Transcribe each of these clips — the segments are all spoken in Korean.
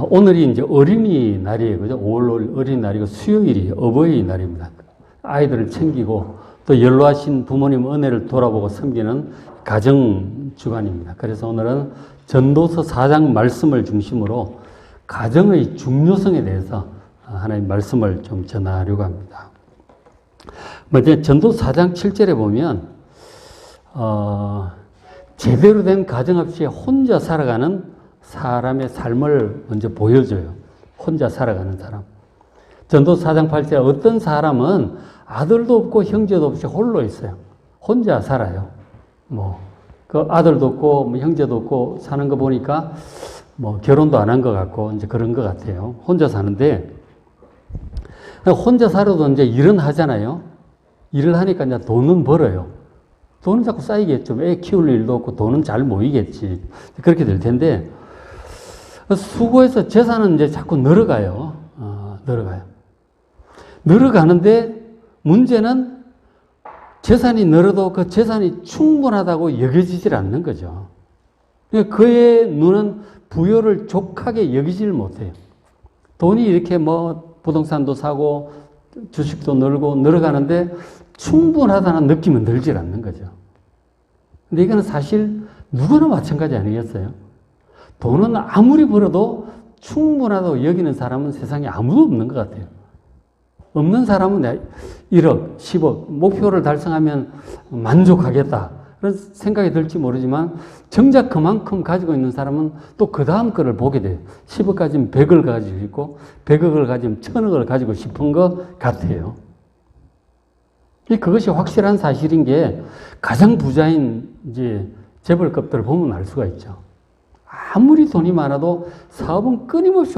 오늘이 이제 어린이날이에요. 그죠? 5월 어린이날이고 수요일이 어버이날입니다. 아이들을 챙기고 또 연로하신 부모님 은혜를 돌아보고 섬기는 가정주간입니다. 그래서 오늘은 전도서 4장 말씀을 중심으로 가정의 중요성에 대해서 하나님 말씀을 좀 전하려고 합니다. 먼저 전도서 4장 7절에 보면 제대로 된 가정 없이 혼자 살아가는 사람의 삶을 먼저 보여줘요. 혼자 살아가는 사람. 전도서 4장 8절에 어떤 사람은 아들도 없고 형제도 없이 홀로 있어요. 혼자 살아요. 그 아들도 없고 형제도 없고 사는 거 보니까 결혼도 안 한 것 같고 이제 그런 것 같아요. 혼자 사는데 혼자 살아도 이제 일은 하잖아요. 일을 하니까 이제 돈은 벌어요. 돈은 자꾸 쌓이겠죠. 애 키울 일도 없고 돈은 잘 모이겠지. 그렇게 될 텐데 수고해서 재산은 이제 자꾸 늘어가요. 늘어가는데 문제는 재산이 늘어도 그 재산이 충분하다고 여겨지질 않는 거죠. 그의 눈은 부여를 족하게 여기질 못해요. 돈이 이렇게 부동산도 사고 주식도 늘어가는데 충분하다는 느낌은 들질 않는 거죠. 근데 이거는 사실 누구나 마찬가지 아니겠어요? 돈은 아무리 벌어도 충분하다고 여기는 사람은 세상에 아무도 없는 것 같아요. 없는 사람은 1억, 10억, 목표를 달성하면 만족하겠다. 그런 생각이 들지 모르지만 정작 그만큼 가지고 있는 사람은 또 그 다음 거를 보게 돼요. 10억 가지면 100을 가지고 있고 100억을 가지면 1000억을 가지고 싶은 것 같아요. 그것이 확실한 사실인 게 가장 부자인 이제 재벌급들을 보면 알 수가 있죠. 아무리 돈이 많아도 사업은 끊임없이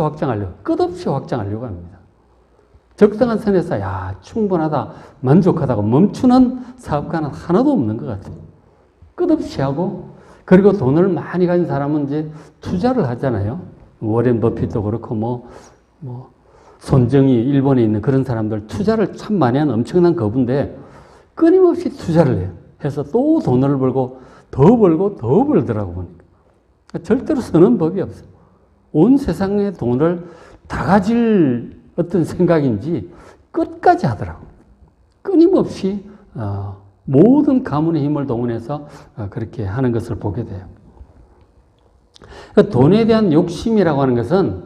끝없이 확장하려고 합니다. 적당한 선에서 충분하다, 만족하다고 멈추는 사업가는 하나도 없는 것 같아요. 끝없이 하고, 그리고 돈을 많이 가진 사람은 이제 투자를 하잖아요. 워렌 버핏도 그렇고 손정희 일본에 있는 그런 사람들 투자를 참 많이 하는 엄청난 거부인데 끊임없이 투자를 해요. 해서 또 돈을 벌고 더 벌더라고 보니까. 절대로 쓰는 법이 없어요. 온 세상의 돈을 다 가질 어떤 생각인지 끝까지 하더라고요. 끊임없이 모든 가문의 힘을 동원해서 그렇게 하는 것을 보게 돼요. 돈에 대한 욕심이라고 하는 것은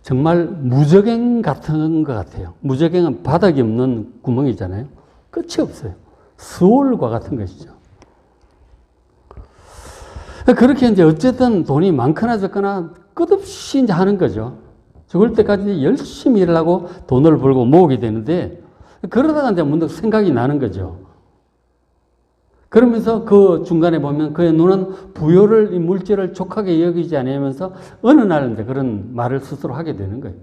정말 무적행 같은 것 같아요. 무적행은 바닥이 없는 구멍이잖아요. 끝이 없어요. 스월과 같은 것이죠. 그렇게 이제 어쨌든 돈이 많거나 적거나 끝없이 이제 하는 거죠. 죽을 때까지 열심히 일을 하고 돈을 벌고 모으게 되는데 그러다가 이제 문득 생각이 나는 거죠. 그러면서 그 중간에 보면 그의 눈은 부여를, 이 물질을 족하게 여기지 않으면서 어느 날 이제 그런 말을 스스로 하게 되는 거예요.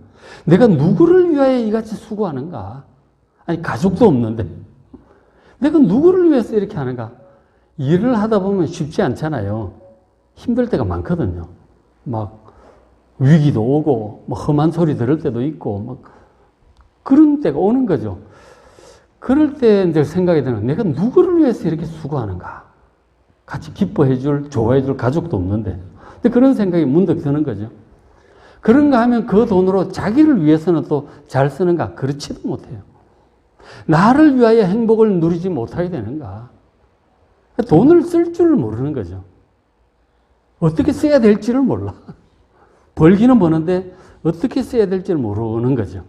내가 누구를 위하여 이같이 수고하는가? 아니, 가족도 없는데. 내가 누구를 위해서 이렇게 하는가? 일을 하다 보면 쉽지 않잖아요. 힘들 때가 많거든요. 위기도 오고, 험한 소리 들을 때도 있고, 그런 때가 오는 거죠. 그럴 때 이제 생각이 드는, 내가 누구를 위해서 이렇게 수고하는가? 같이 기뻐해줄, 좋아해줄 가족도 없는데. 근데 그런 생각이 문득 드는 거죠. 그런가 하면 그 돈으로 자기를 위해서는 또 잘 쓰는가? 그렇지도 못해요. 나를 위하여 행복을 누리지 못하게 되는가? 돈을 쓸 줄 모르는 거죠. 어떻게 써야 될지를 몰라. 벌기는 버는데 어떻게 써야 될지를 모르는 거죠.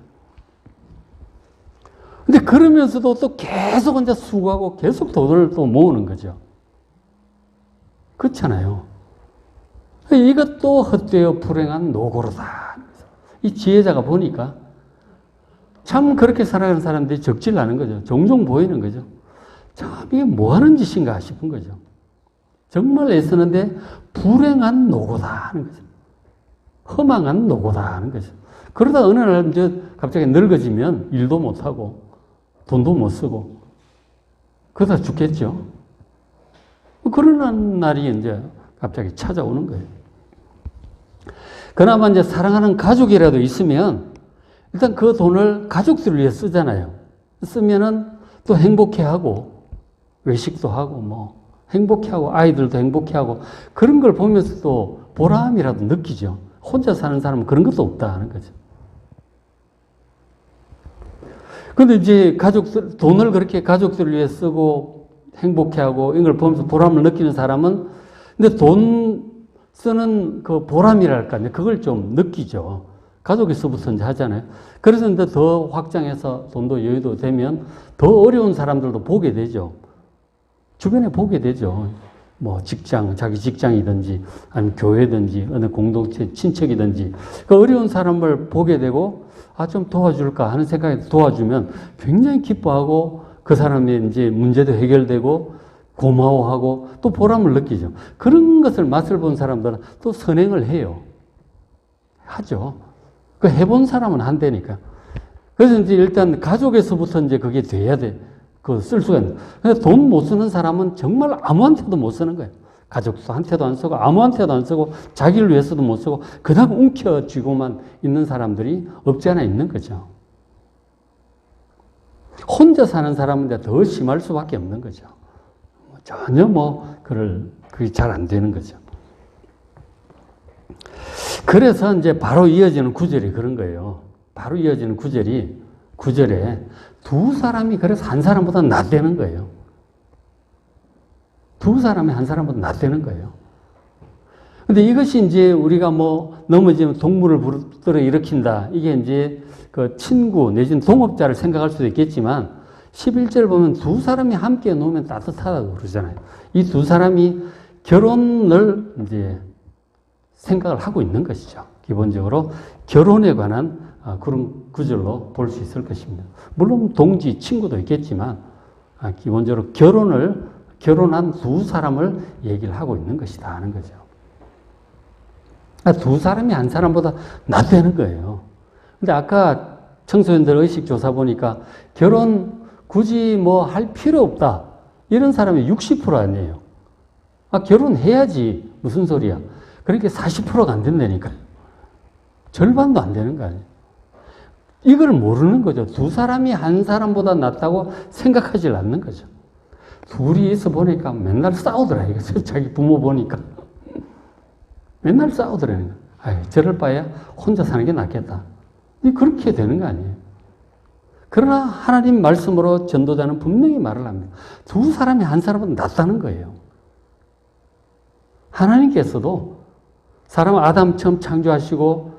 근데 그러면서도 또 계속 이제 수고하고 계속 돈을 또 모으는 거죠. 그렇잖아요. 이것도 헛되어 불행한 노고로다. 이 지혜자가 보니까 참 그렇게 살아가는 사람들이 적질 않은 거죠. 종종 보이는 거죠. 참 이게 뭐 하는 짓인가 싶은 거죠. 정말 애쓰는데 불행한 노고다 하는 거죠. 허망한 노고다 하는 거죠. 그러다 어느 날 이제 갑자기 늙어지면 일도 못하고 돈도 못 쓰고 그러다 죽겠죠. 그런 날이 이제 갑자기 찾아오는 거예요. 그나마 이제 사랑하는 가족이라도 있으면 일단 그 돈을 가족들을 위해 쓰잖아요. 쓰면은 또 행복해하고 외식도 하고 행복해하고 아이들도 행복해하고 그런 걸 보면서 또 보람이라도 느끼죠. 혼자 사는 사람은 그런 것도 없다 하는 거죠. 근데 이제 돈을 그렇게 가족들을 위해 쓰고 행복해하고 이걸 보면서 보람을 느끼는 사람은 근데 돈 쓰는 그 보람이랄까, 그걸 좀 느끼죠. 가족에서부터 이제 하잖아요. 그래서 이제 더 확장해서 돈도 여유도 되면 더 어려운 사람들도 보게 되죠. 주변에 보게 되죠. 뭐 자기 직장이든지 아니면 교회든지 어느 공동체 친척이든지 그 어려운 사람을 보게 되고 좀 도와줄까 하는 생각에 도와주면 굉장히 기뻐하고 그 사람의 이제 문제도 해결되고 고마워하고 또 보람을 느끼죠. 그런 것을 맛을 본 사람들은 또 선행을 해요. 하죠. 그 해본 사람은 한다니까. 그래서 이제 일단 가족에서부터 이제 그게 돼야 돼. 그거 쓸 수가 있는. 근데 돈 못 쓰는 사람은 정말 아무한테도 못 쓰는 거예요. 가족한테도 안 쓰고 아무한테도 안 쓰고 자기를 위해서도 못 쓰고 그냥 움켜쥐고만 있는 사람들이 없지 않아 있는 거죠. 혼자 사는 사람은 더 심할 수밖에 없는 거죠. 전혀 그게 잘 안 되는 거죠. 그래서 이제 바로 이어지는 구절이 그런 거예요. 바로 이어지는 구절에 두 사람이 그래서 한 사람보다 낫다는 거예요. 두 사람이 한 사람보다 낫다는 거예요. 근데 이것이 이제 우리가 넘어지면 동물을 부르러 일으킨다. 이게 이제 그 친구 내지는 동업자를 생각할 수도 있겠지만 11절 보면 두 사람이 함께 놓으면 따뜻하다고 그러잖아요. 이 두 사람이 결혼을 이제 생각을 하고 있는 것이죠. 기본적으로 결혼에 관한 그런 구절로 볼 수 있을 것입니다. 물론 동지, 친구도 있겠지만 기본적으로 결혼한 두 사람을 얘기를 하고 있는 것이다 하는 거죠. 두 사람이 한 사람보다 낫다는 거예요. 근데 아까 청소년들 의식조사 보니까 결혼 굳이 할 필요 없다. 이런 사람이 60% 아니에요. 결혼해야지. 무슨 소리야. 그러니까 40%가 안 된다니까요. 절반도 안 되는 거 아니에요. 이걸 모르는 거죠. 두 사람이 한 사람보다 낫다고 생각하지 않는 거죠. 둘이 있어 보니까 맨날 싸우더라. 이거 자기 부모 보니까. 맨날 싸우더라는 거예요. 저럴 바에야 혼자 사는 게 낫겠다. 그렇게 되는 거 아니에요. 그러나 하나님 말씀으로 전도자는 분명히 말을 합니다. 두 사람이 한 사람은 낫다는 거예요. 하나님께서도 사람 아담 처음 창조하시고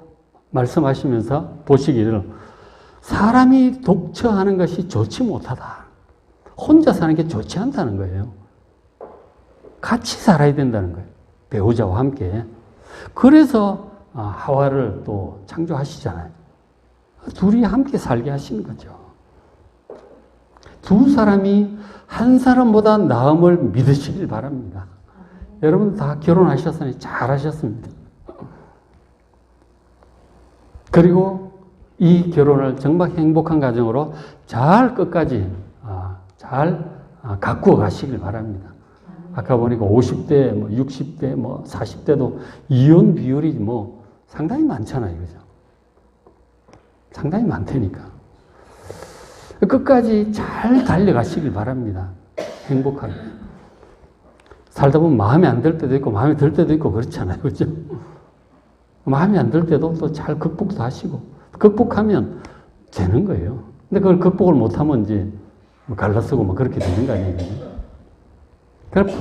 말씀하시면서 보시기를 사람이 독처하는 것이 좋지 못하다. 혼자 사는 게 좋지 않다는 거예요. 같이 살아야 된다는 거예요. 배우자와 함께. 그래서 하와를 또 창조하시잖아요. 둘이 함께 살게 하시는 거죠. 두 사람이 한 사람보다 나음을 믿으시길 바랍니다. 여러분 다 결혼하셨으니 잘하셨습니다. 그리고 이 결혼을 정말 행복한 가정으로 잘 끝까지 잘 가꾸어 가시길 바랍니다. 아까 보니까 50대, 60대, 40대도 이혼 비율이 상당히 많잖아요. 그죠? 상당히 많다니까. 끝까지 잘 달려가시길 바랍니다. 행복하게. 살다 보면 마음에 안 들 때도 있고, 마음에 들 때도 있고, 그렇잖아요. 그죠? 마음에 안 들 때도 또 잘 극복도 하시고, 극복하면 되는 거예요. 근데 그걸 극복을 못하면 이제 갈라서고 그렇게 되는 거 아니에요. 그러니까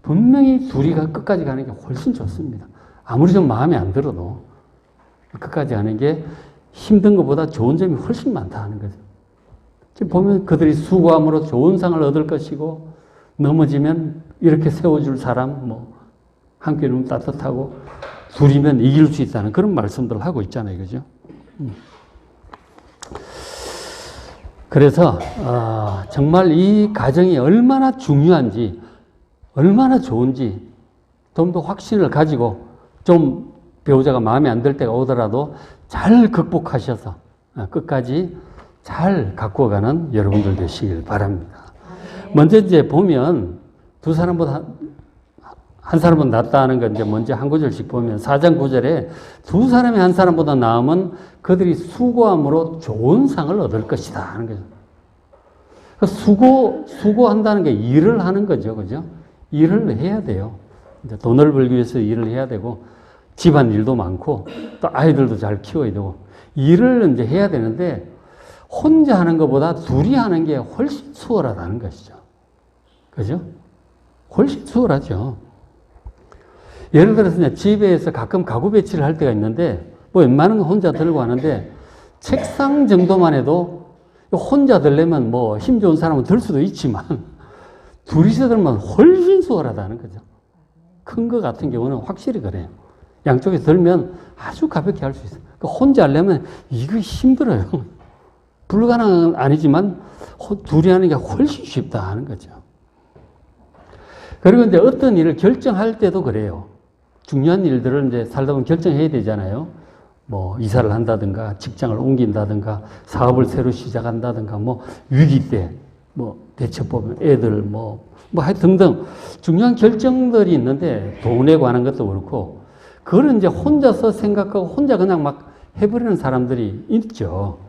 분명히 둘이가 끝까지 가는 게 훨씬 좋습니다. 아무리 좀 마음에 안 들어도 끝까지 가는 게 힘든 것보다 좋은 점이 훨씬 많다 하는 거죠. 지금 보면 그들이 수고함으로 좋은 상을 얻을 것이고 넘어지면 이렇게 세워줄 사람, 함께 누우면 따뜻하고 둘이면 이길 수 있다는 그런 말씀들을 하고 있잖아요. 그죠? 그래서 정말 이 가정이 얼마나 중요한지, 얼마나 좋은지 좀 더 확신을 가지고 좀 배우자가 마음에 안 들 때가 오더라도 잘 극복하셔서 끝까지 잘 가꾸어가는 여러분들 되시길 바랍니다. 먼저 이제 보면 두 사람보다 한 사람은 낫다 하는 건 이제 먼저 한 구절씩 보면 4장 9절에 두 사람이 한 사람보다 나으면 그들이 수고함으로 좋은 상을 얻을 것이다 하는 거죠. 수고한다는 게 일을 하는 거죠. 그죠? 일을 해야 돼요. 이제 돈을 벌기 위해서 일을 해야 되고 집안 일도 많고 또 아이들도 잘 키워야 되고 일을 이제 해야 되는데 혼자 하는 것보다 둘이 하는 게 훨씬 수월하다는 것이죠. 그죠? 훨씬 수월하죠. 예를 들어서 이제 집에서 가끔 가구 배치를 할 때가 있는데 뭐 웬만한 건 혼자 들고 하는데 책상 정도만 해도 혼자 들려면 뭐 힘 좋은 사람은 들 수도 있지만 둘이서 들면 훨씬 수월하다는 거죠. 큰 거 같은 경우는 확실히 그래요. 양쪽에서 들면 아주 가볍게 할 수 있어요. 혼자 하려면 이거 힘들어요. 불가능은 아니지만 둘이 하는 게 훨씬 쉽다 하는 거죠. 그리고 이제 어떤 일을 결정할 때도 그래요. 중요한 일들을 이제 살다 보면 결정해야 되잖아요. 뭐 이사를 한다든가 직장을 옮긴다든가 사업을 새로 시작한다든가 뭐 위기 때 뭐 대처법 애들 뭐 등등 중요한 결정들이 있는데 돈에 관한 것도 그렇고 그걸 이제 혼자서 생각하고 혼자 그냥 막 해버리는 사람들이 있죠.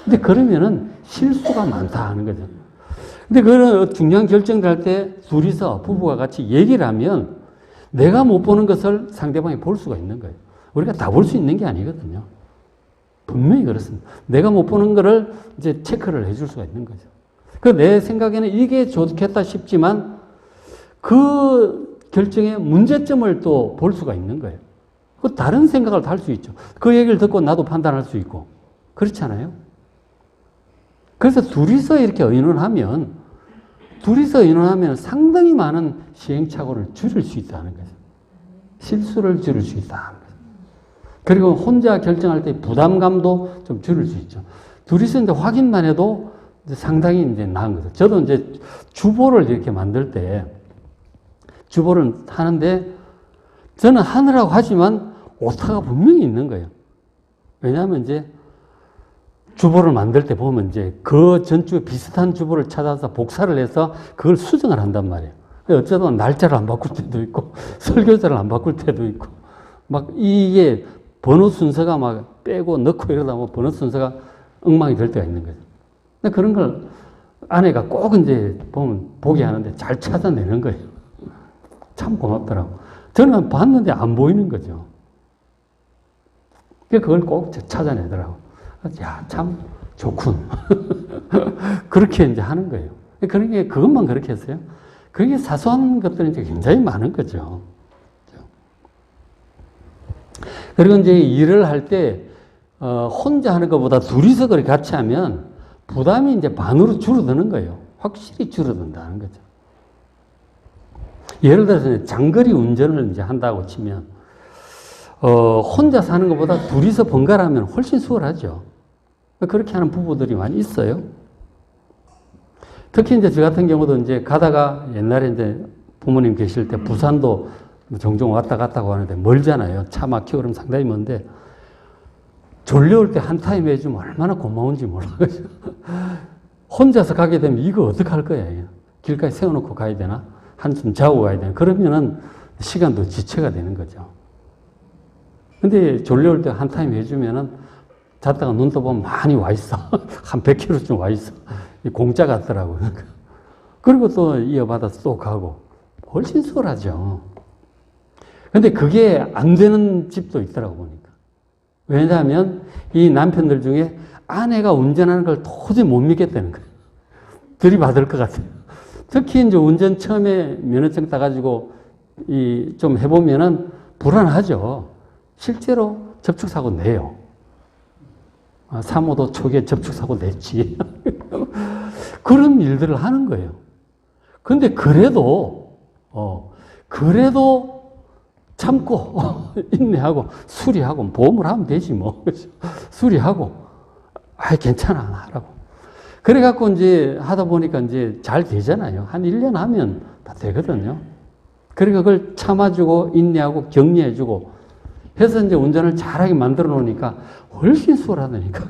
근데 그러면은 실수가 많다 하는 거죠. 근데 그런 중요한 결정들 할 때 둘이서 부부가 같이 얘기를 하면 내가 못 보는 것을 상대방이 볼 수가 있는 거예요. 우리가 다 볼 수 있는 게 아니거든요. 분명히 그렇습니다. 내가 못 보는 거를 이제 체크를 해줄 수가 있는 거죠. 그 내 생각에는 이게 좋겠다 싶지만 그 결정의 문제점을 또 볼 수가 있는 거예요. 그 다른 생각을 할 수 있죠. 그 얘기를 듣고 나도 판단할 수 있고. 그렇잖아요. 그래서 둘이서 이렇게 의논하면 상당히 많은 시행착오를 줄일 수 있다는 거죠. 실수를 줄일 수 있다. 그리고 혼자 결정할 때 부담감도 좀 줄일 수 있죠. 둘이서 이제 확인만 해도 이제 상당히 이제 나은 거죠. 저도 이제 주보를 이렇게 만들 때 주보를 하는데 저는 하느라고 하지만 오타가 분명히 있는 거예요. 왜냐하면 이제 주보를 만들 때 보면 이제 그 전주에 비슷한 주보를 찾아서 복사를 해서 그걸 수정을 한단 말이에요. 어쩌다 날짜를 안 바꿀 때도 있고 설교자를 안 바꿀 때도 있고 막 이게 번호 순서가 막 빼고 넣고 이러다 보면 번호 순서가 엉망이 될 때가 있는 거죠. 근데 그런 걸 아내가 꼭 이제 보면 보게 하는데 잘 찾아내는 거예요. 참 고맙더라고. 저는 봤는데 안 보이는 거죠. 그걸 꼭 찾아내더라고. 야, 참 좋군. 그렇게 이제 하는 거예요. 그러니까 그것만 그렇게 했어요. 그게 사소한 것들이 이제 굉장히 많은 거죠. 그리고 이제 일을 할 때, 혼자 하는 것보다 둘이서 그렇게 같이 하면 부담이 이제 반으로 줄어드는 거예요. 확실히 줄어든다는 거죠. 예를 들어서 장거리 운전을 이제 한다고 치면, 혼자 사는 것보다 둘이서 번갈아 하면 훨씬 수월하죠. 그렇게 하는 부부들이 많이 있어요. 특히 이제 저 같은 경우도 이제 가다가 옛날에 이제 부모님 계실 때 부산도 종종 왔다 갔다 하는데 멀잖아요. 차 막히고 그러면 상당히 먼데 졸려올 때 한 타임 해주면 얼마나 고마운지 몰라가지고 혼자서 가게 되면 이거 어떡할 거야. 길가에 세워놓고 가야 되나? 한숨 자고 가야 되나? 그러면은 시간도 지체가 되는 거죠. 근데 졸려올 때 한 타임 해주면은 잤다가 눈 떠보면 많이 와 있어. 한 100km쯤 와 있어. 공짜 같더라고요. 그리고 또 이어받아서 또 가고. 훨씬 수월하죠. 근데 그게 안 되는 집도 있더라고 보니까. 왜냐하면 이 남편들 중에 아내가 운전하는 걸 도저히 못 믿겠다는 거예요. 들이받을 것 같아요. 특히 이제 운전 처음에 면허증 따가지고 좀 해보면은 불안하죠. 실제로 접촉사고 내요. 3호도 초기에 접촉사고 냈지. 그런 일들을 하는 거예요. 근데 그래도 참고, 인내하고, 수리하고, 보험을 하면 되지 뭐. 수리하고, 괜찮아, 하라고. 그래갖고 이제 하다 보니까 이제 잘 되잖아요. 한 1년 하면 다 되거든요. 그러니까 그걸 참아주고, 인내하고, 격려해주고, 해서 이제 운전을 잘하게 만들어 놓으니까 훨씬 수월하다니까.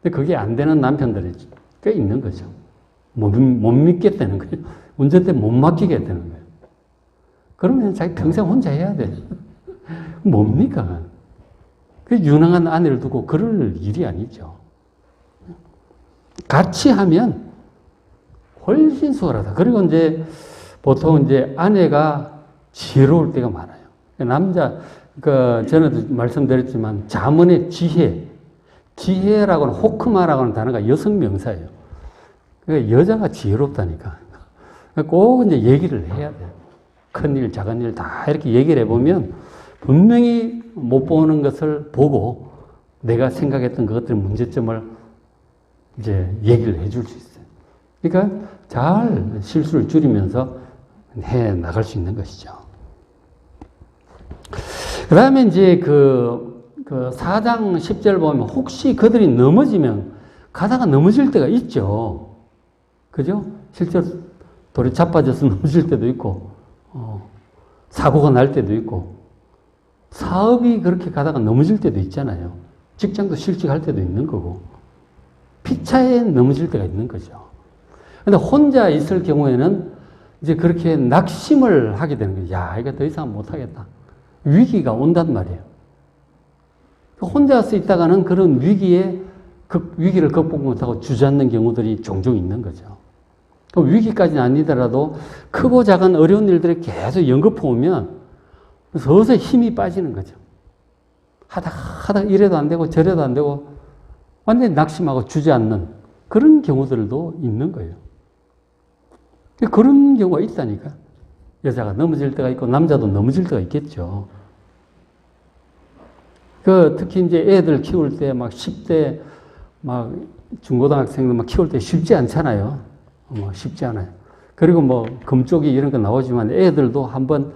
근데 그게 안 되는 남편들이 꽤 있는 거죠. 못 믿겠다는 거예요. 운전대 못 맡기게 되는 거예요. 그러면 자기 평생 혼자 해야 돼. 뭡니까? 그 유능한 아내를 두고 그럴 일이 아니죠. 같이 하면 훨씬 수월하다. 그리고 이제 보통 이제 아내가 지혜로울 때가 많아요. 남자, 전에도 말씀드렸지만, 잠언의 지혜라고는, 호크마라고 하는 단어가 여성 명사예요. 그러니까 여자가 지혜롭다니까. 꼭 이제 얘기를 해야 돼요. 큰 일, 작은 일 다 이렇게 얘기를 해보면, 분명히 못 보는 것을 보고, 내가 생각했던 그것들의 문제점을 이제 얘기를 해줄 수 있어요. 그러니까 잘 실수를 줄이면서 해 나갈 수 있는 것이죠. 그 다음에 이제 그 4장 10절 보면 혹시 그들이 넘어지면 가다가 넘어질 때가 있죠. 그죠? 실제로 돌에 자빠져서 넘어질 때도 있고, 사고가 날 때도 있고, 사업이 그렇게 가다가 넘어질 때도 있잖아요. 직장도 실직할 때도 있는 거고, 피차에 넘어질 때가 있는 거죠. 근데 혼자 있을 경우에는 이제 그렇게 낙심을 하게 되는 거예요. 야, 이거 더 이상 못하겠다. 위기가 온단 말이에요. 혼자서 있다가는 그런 위기를 극복 못하고 주저앉는 경우들이 종종 있는 거죠. 위기까지는 아니더라도 크고 작은 어려운 일들이 계속 연거푸 오면 서서히 힘이 빠지는 거죠. 하다 이래도 안 되고 저래도 안 되고 완전히 낙심하고 주저앉는 그런 경우들도 있는 거예요. 그런 경우가 있다니까. 여자가 넘어질 때가 있고 남자도 넘어질 때가 있겠죠. 특히 이제 애들 키울 때 막 10대 막 중고등학생들 막 키울 때 쉽지 않잖아요. 쉽지 않아요. 그리고 뭐 금쪽이 이런 거 나오지만 애들도 한번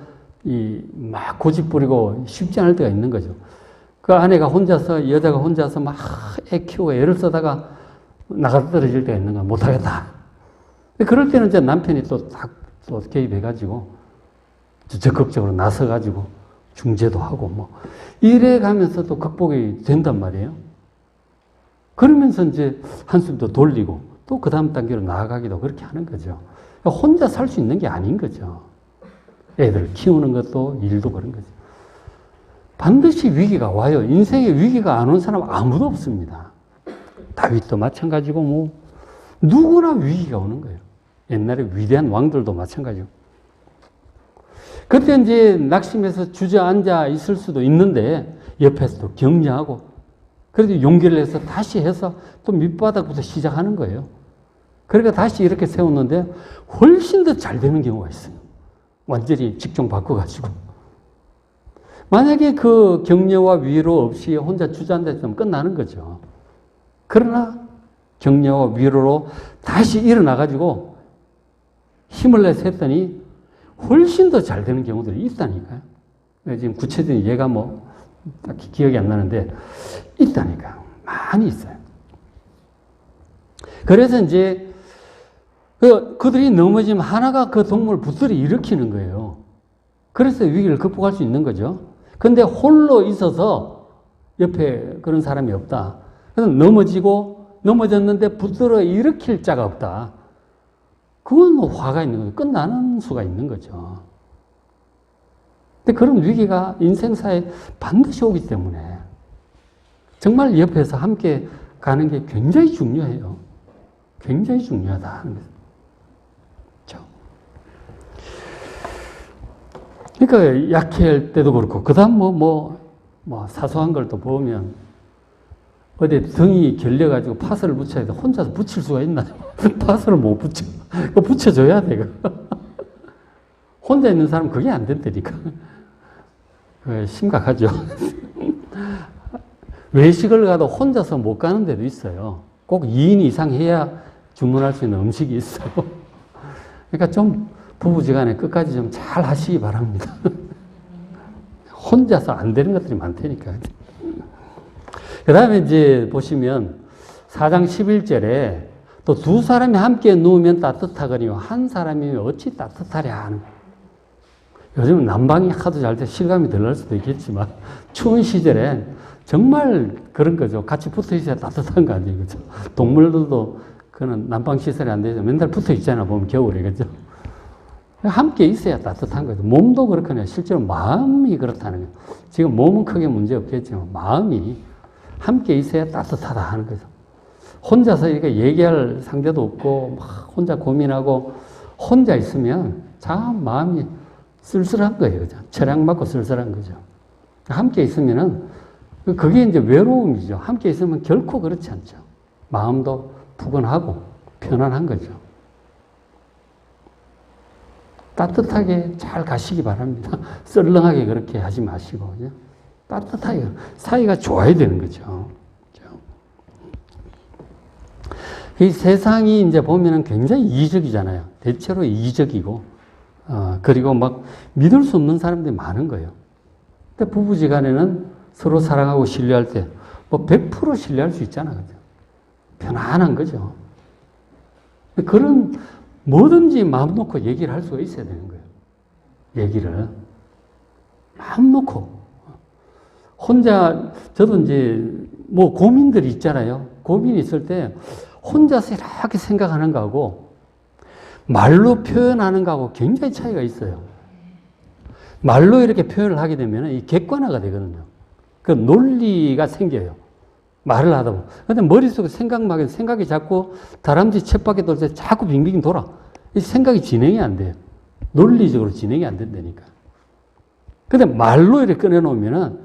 막 고집 부리고 쉽지 않을 때가 있는 거죠. 그 아내가 여자가 혼자서 막 애 키우고 애를 쓰다가 나가 떨어질 때가 있는 거야. 못하겠다. 그럴 때는 이제 남편이 또 개입해가지고 적극적으로 나서가지고 중재도 하고 뭐 이래 가면서 또 극복이 된단 말이에요. 그러면서 이제 한숨도 돌리고 또 그 다음 단계로 나아가기도 그렇게 하는 거죠. 혼자 살 수 있는 게 아닌 거죠. 애들 키우는 것도 일도 그런 거죠. 반드시 위기가 와요. 인생에 위기가 안 온 사람 아무도 없습니다. 다윗도 마찬가지고 뭐 누구나 위기가 오는 거예요. 옛날에 위대한 왕들도 마찬가지고. 그때 이제 낙심해서 주저앉아 있을 수도 있는데 옆에서도 격려하고 그래도 용기를 내서 다시 해서 또 밑바닥부터 시작하는 거예요. 그러니까 다시 이렇게 세웠는데 훨씬 더 잘 되는 경우가 있어요. 완전히 직종 바꿔가지고. 만약에 그 격려와 위로 없이 혼자 주저앉았으면 끝나는 거죠. 그러나 격려와 위로로 다시 일어나가지고 힘을 내서 했더니 훨씬 더 잘 되는 경우들이 있다니까요. 지금 구체적인 예가 뭐 딱히 기억이 안 나는데 있다니까요. 많이 있어요. 그래서 이제 그들이 넘어지면 하나가 그 동물을 붙들어 일으키는 거예요. 그래서 위기를 극복할 수 있는 거죠. 근데 홀로 있어서 옆에 그런 사람이 없다. 그래서 넘어졌는데 붙들어 일으킬 자가 없다. 그건 뭐 화가 있는 거죠. 끝나는 수가 있는 거죠. 근데 그런 위기가 인생사에 반드시 오기 때문에 정말 옆에서 함께 가는 게 굉장히 중요해요. 굉장히 중요하다 하는 거죠. 그러니까 약해할 때도 그렇고, 그 다음 사소한 걸 또 보면, 어디 등이 결려가지고 파스를 붙여야 돼. 혼자서 붙일 수가 있나요? 파스를 못 붙여. 그거 붙여줘야 돼. 혼자 있는 사람은 그게 안 된다니까. 심각하죠. 외식을 가도 혼자서 못 가는 데도 있어요. 꼭 2인 이상 해야 주문할 수 있는 음식이 있어요. 그러니까 좀 부부지간에 끝까지 좀 잘 하시기 바랍니다. 혼자서 안 되는 것들이 많다니까. 그 다음에 이제 보시면 4장 11절에 또 두 사람이 함께 누우면 따뜻하거니와 한 사람이 어찌 따뜻하랴 하는. 요즘은 난방이 하도 잘 돼 실감이 덜 날 수도 있겠지만 추운 시절에 정말 그런 거죠. 같이 붙어 있어야 따뜻한 거 아니에요. 그죠? 동물들도 그는 난방 시설이 안 되죠. 맨날 붙어 있잖아. 보면 겨울에. 그죠? 함께 있어야 따뜻한 거죠. 몸도 그렇거든요. 실제로 마음이 그렇다는 거예요. 지금 몸은 크게 문제 없겠지만 마음이 함께 있어야 따뜻하다 하는 거죠. 혼자서 이렇게 얘기할 상대도 없고 막 혼자 고민하고 혼자 있으면 참 마음이 쓸쓸한 거예요. 그죠? 철학 맞고 쓸쓸한 거죠. 함께 있으면은, 그게 이제 외로움이죠. 함께 있으면 결코 그렇지 않죠. 마음도 푸근하고 편안한 거죠. 따뜻하게 잘 가시기 바랍니다. 썰렁하게 그렇게 하지 마시고, 그죠? 따뜻하게, 사이가 좋아야 되는 거죠. 이 세상이 이제 보면은 굉장히 이기적이잖아요. 대체로 이기적이고, 그리고 막 믿을 수 없는 사람들이 많은 거예요. 근데 부부지간에는 서로 사랑하고 신뢰할 때, 뭐 100% 신뢰할 수 있잖아. 그죠? 편안한 거죠. 그런 뭐든지 마음 놓고 얘기를 할 수가 있어야 되는 거예요. 얘기를. 마음 놓고. 혼자, 저도 이제 뭐 고민들이 있잖아요. 고민이 있을 때 혼자서 이렇게 생각하는 거하고 말로 표현하는 거하고 굉장히 차이가 있어요. 말로 이렇게 표현을 하게 되면 이 객관화가 되거든요. 그 논리가 생겨요. 말을 하다 보면. 근데 머릿속에 생각이 자꾸 다람쥐 쳇바퀴 돌 때 자꾸 빙빙 돌아. 이 생각이 진행이 안 돼요. 논리적으로 진행이 안 된다니까. 근데 말로 이렇게 꺼내놓으면은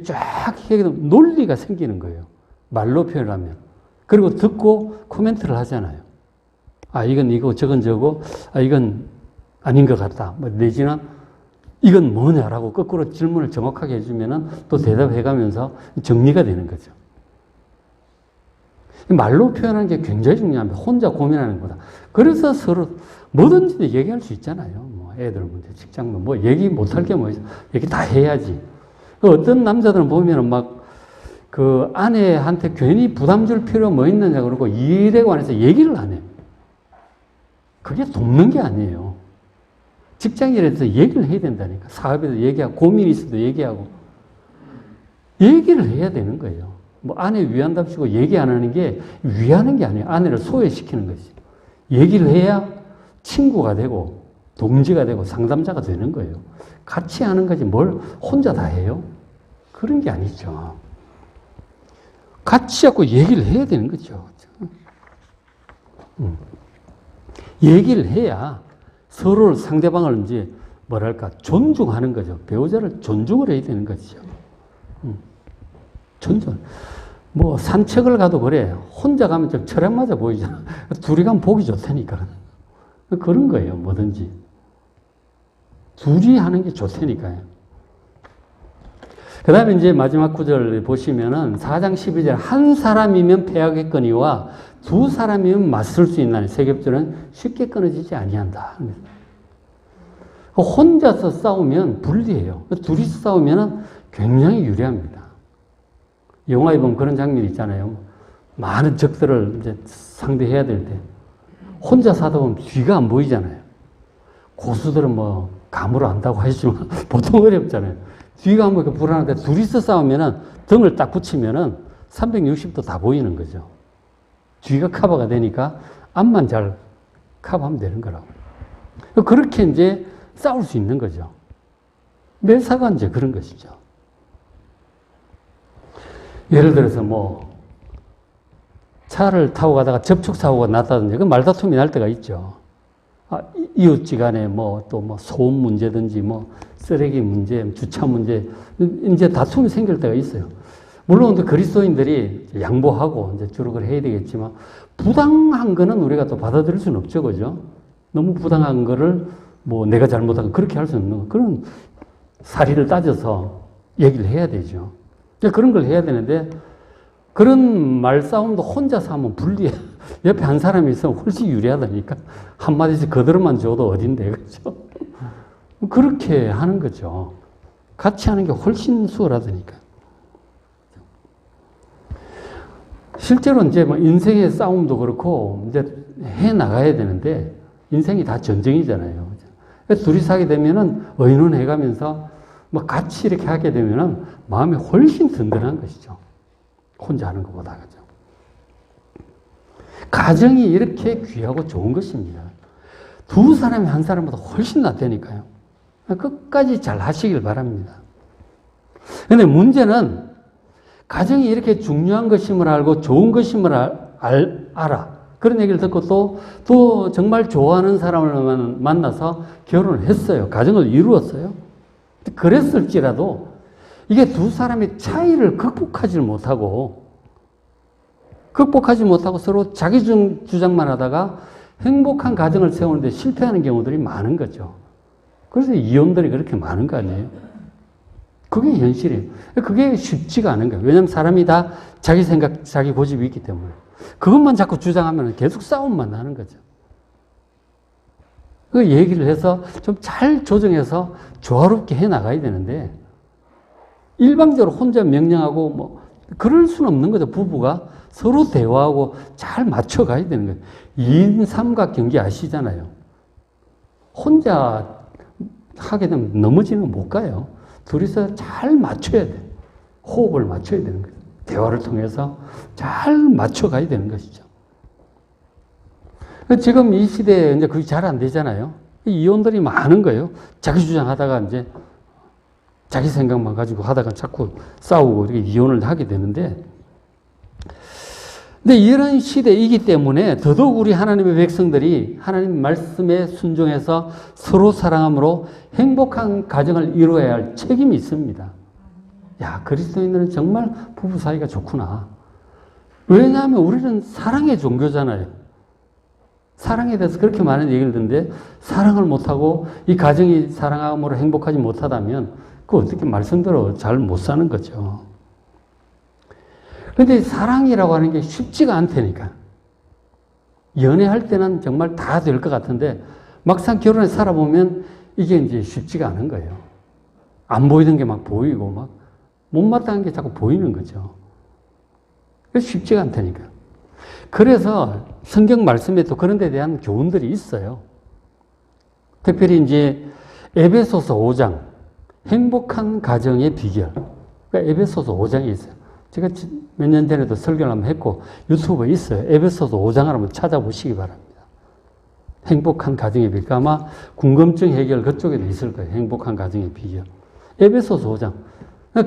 쫙 논리가 생기는 거예요. 말로 표현하면. 그리고 듣고 코멘트를 하잖아요. 아, 이건 이거, 저건 저거, 아, 이건 아닌 것 같다. 뭐, 내지는 이건 뭐냐라고 거꾸로 질문을 정확하게 해주면은 또 대답해가면서 정리가 되는 거죠. 말로 표현하는 게 굉장히 중요합니다. 혼자 고민하는 것보다. 그래서 서로 뭐든지 얘기할 수 있잖아요. 뭐 애들 문제, 직장 뭐 얘기 못할 게 뭐 있어. 얘기 다 해야지. 어떤 남자들은 보면은 막 그 아내한테 괜히 부담 줄 필요 뭐 있느냐 그러고 일에 관해서 얘기를 안 해요. 그게 돕는 게 아니에요. 직장일에 대해서 얘기를 해야 된다니까. 사업에 대해서 얘기하고, 고민이 있어도 얘기하고. 얘기를 해야 되는 거예요. 뭐 아내 위한답시고 얘기 안 하는 게 위하는 게 아니에요. 아내를 소외시키는 거지. 얘기를 해야 친구가 되고 동지가 되고 상담자가 되는 거예요. 같이 하는 거지 뭘 혼자 다 해요? 그런 게 아니죠. 같이 하고 얘기를 해야 되는 거죠. 얘기를 해야 서로 상대방을 이제 뭐랄까 존중하는 거죠. 배우자를 존중을 해야 되는 거죠. 존중. 뭐 산책을 가도 그래. 혼자 가면 좀 철학 맞아 보이잖아. 둘이 가면 보기 좋다니까. 그런 거예요. 뭐든지. 둘이 하는 게 좋다니까요. 그 다음에 이제 마지막 구절 보시면은 4장 12절 한 사람이면 패하겠거니와 두 사람이면 맞설 수 있나니 세겹절은 쉽게 끊어지지 아니한다. 혼자서 싸우면 불리해요. 둘이서 싸우면 굉장히 유리합니다. 영화에 보면 그런 장면이 있잖아요. 많은 적들을 이제 상대해야 될 때 혼자서 하다 보면 뒤가 안 보이잖아요. 고수들은 뭐 감으로 안다고 하시지만 보통 어렵잖아요. 뒤가 한 번 불안한데 둘이서 싸우면은 등을 딱 붙이면은 360도 다 보이는 거죠. 뒤가 커버가 되니까 앞만 잘 커버하면 되는 거라고. 그렇게 이제 싸울 수 있는 거죠. 매사가 이제 그런 것이죠. 예를 들어서 뭐 차를 타고 가다가 접촉사고가 났다든지 그 말다툼이 날 때가 있죠. 이웃지간에 뭐 또 뭐 소음 문제든지 뭐 쓰레기 문제, 주차 문제 이제 다툼이 생길 때가 있어요. 물론 그리스도인들이 양보하고 이제 주로 그걸 해야 되겠지만 부당한 거는 우리가 또 받아들일 수는 없죠, 그죠? 너무 부당한 거를 뭐 내가 잘못한 거 그렇게 할 수 없는 거 그런 사리를 따져서 얘기를 해야 되죠. 그런 걸 해야 되는데 그런 말싸움도 혼자서 하면 불리해. 옆에 한 사람이 있으면 훨씬 유리하다니까. 한마디씩 그대로만 줘도 어딘데, 그죠? 그렇게 하는 거죠. 같이 하는 게 훨씬 수월하다니까. 실제로 이제 뭐 인생의 싸움도 그렇고 이제 해 나가야 되는데 인생이 다 전쟁이잖아요. 둘이서 하게 되면은 의논해 가면서 뭐 같이 이렇게 하게 되면은 마음이 훨씬 든든한 것이죠. 혼자 하는 것보다. 그죠? 가정이 이렇게 귀하고 좋은 것입니다. 두 사람이 한 사람보다 훨씬 낫다니까요. 끝까지 잘 하시길 바랍니다. 그런데 문제는 가정이 이렇게 중요한 것임을 알고 좋은 것임을 알아. 그런 얘기를 듣고 또 정말 좋아하는 사람을 만나서 결혼을 했어요. 가정을 이루었어요. 그랬을지라도 이게 두 사람의 차이를 극복하지 못하고 서로 자기 주장만 하다가 행복한 가정을 세우는데 실패하는 경우들이 많은 거죠. 그래서 이혼들이 그렇게 많은 거 아니에요? 그게 현실이에요. 그게 쉽지가 않은 거예요. 왜냐하면 사람이 다 자기 생각, 자기 고집이 있기 때문에. 그것만 자꾸 주장하면 계속 싸움만 나는 거죠. 그 얘기를 해서 좀 잘 조정해서 조화롭게 해 나가야 되는데, 일방적으로 혼자 명령하고 뭐, 그럴 수는 없는 거죠. 부부가 서로 대화하고 잘 맞춰가야 되는 거예요. 2인 삼각경기 아시잖아요. 혼자 하게 되면 넘어지는 못 가요. 둘이서 잘 맞춰야 돼. 호흡을 맞춰야 되는 거예요. 대화를 통해서 잘 맞춰가야 되는 것이죠. 지금 이 시대에 이제 그게 잘 안 되잖아요. 이혼들이 많은 거예요. 자기 주장하다가 이제 자기 생각만 가지고 하다가 자꾸 싸우고 이렇게 이혼을 하게 되는데, 근데 이런 시대이기 때문에 더더욱 우리 하나님의 백성들이 하나님 말씀에 순종해서 서로 사랑함으로 행복한 가정을 이루어야 할 책임이 있습니다. 야, 그리스도인들은 정말 부부 사이가 좋구나. 왜냐하면 우리는 사랑의 종교잖아요. 사랑에 대해서 그렇게 많은 얘기를 듣는데 사랑을 못하고 이 가정이 사랑함으로 행복하지 못하다면 그 어떻게 말씀대로 잘 못 사는 거죠. 그런데 사랑이라고 하는 게 쉽지가 않다니까. 연애할 때는 정말 다 될 것 같은데 막상 결혼해 살아보면 이게 이제 쉽지가 않은 거예요. 안 보이던 게 막 보이고 막 못마땅한 게 자꾸 보이는 거죠. 쉽지가 않다니까. 그래서 성경 말씀에 또 그런 데 대한 교훈들이 있어요. 특별히 이제 에베소서 5장 행복한 가정의 비결. 그러니까 에베소서 5장이 있어요. 제가 몇 년 전에도 설교를 한번 했고 유튜브에 있어요. 에베소서 5장을 한번 찾아보시기 바랍니다. 행복한 가정의 비결. 아마 궁금증 해결 그쪽에도 있을 거예요. 행복한 가정의 비결. 에베소서 5장.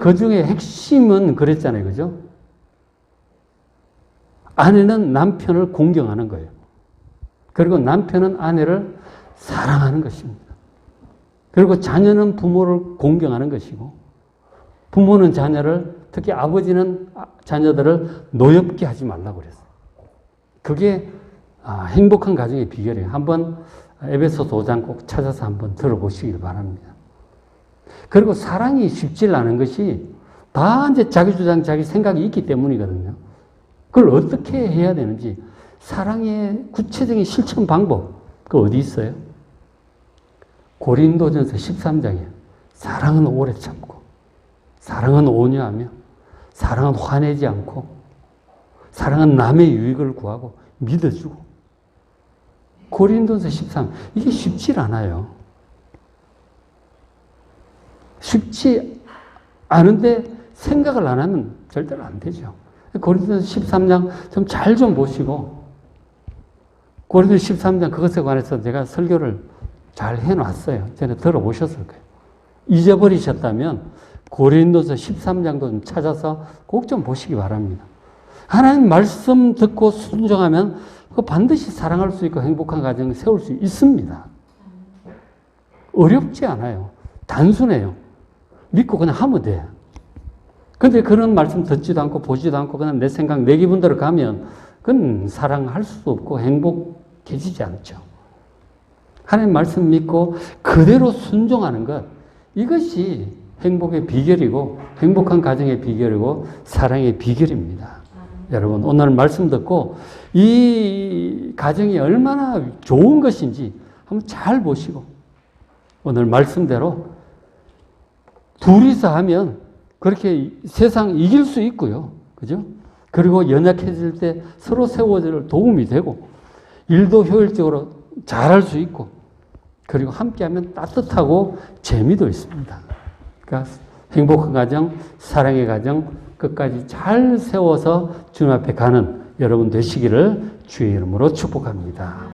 그 중에 핵심은 그랬잖아요. 그죠? 아내는 남편을 공경하는 거예요. 그리고 남편은 아내를 사랑하는 것입니다. 그리고 자녀는 부모를 공경하는 것이고, 부모는 자녀를, 특히 아버지는 자녀들을 노엽게 하지 말라고 그랬어요. 그게 행복한 가정의 비결이에요. 한번 에베소서 5장 꼭 찾아서 한번 들어보시길 바랍니다. 그리고 사랑이 쉽지 않은 것이 다 이제 자기 주장, 자기 생각이 있기 때문이거든요. 그걸 어떻게 해야 되는지, 사랑의 구체적인 실천 방법, 그 어디 있어요? 고린도전서 13장이에요. 사랑은 오래 참고, 사랑은 온유하며, 사랑은 화내지 않고, 사랑은 남의 유익을 구하고, 믿어주고. 고린도전서 13, 이게 쉽지 않아요. 쉽지 않은데 생각을 안 하면 절대로 안 되죠. 고린도전서 13장 좀 잘 좀 보시고, 고린도전서 13장 그것에 관해서 제가 설교를 잘 해놨어요. 전에 들어보셨을 거예요. 잊어버리셨다면 고린도전서 13장도 좀 찾아서 꼭 좀 보시기 바랍니다. 하나님 말씀 듣고 순종하면 반드시 사랑할 수 있고 행복한 가정을 세울 수 있습니다. 어렵지 않아요. 단순해요. 믿고 그냥 하면 돼요. 근데 그런 말씀 듣지도 않고 보지도 않고 그냥 내 생각, 내 기분대로 가면 그건 사랑할 수 없고 행복해지지 않죠. 하나님 말씀 믿고 그대로 순종하는 것, 이것이 행복의 비결이고 행복한 가정의 비결이고 사랑의 비결입니다. 여러분 오늘 말씀 듣고 이 가정이 얼마나 좋은 것인지 한번 잘 보시고 오늘 말씀대로 둘이서 하면 그렇게 세상 이길 수 있고요. 그죠? 그리고 연약해질 때 서로 세워줄 도움이 되고 일도 효율적으로 잘할 수 있고 그리고 함께하면 따뜻하고 재미도 있습니다. 그러니까 행복한 가정, 사랑의 가정 끝까지 잘 세워서 주님 앞에 가는 여러분 되시기를 주의 이름으로 축복합니다.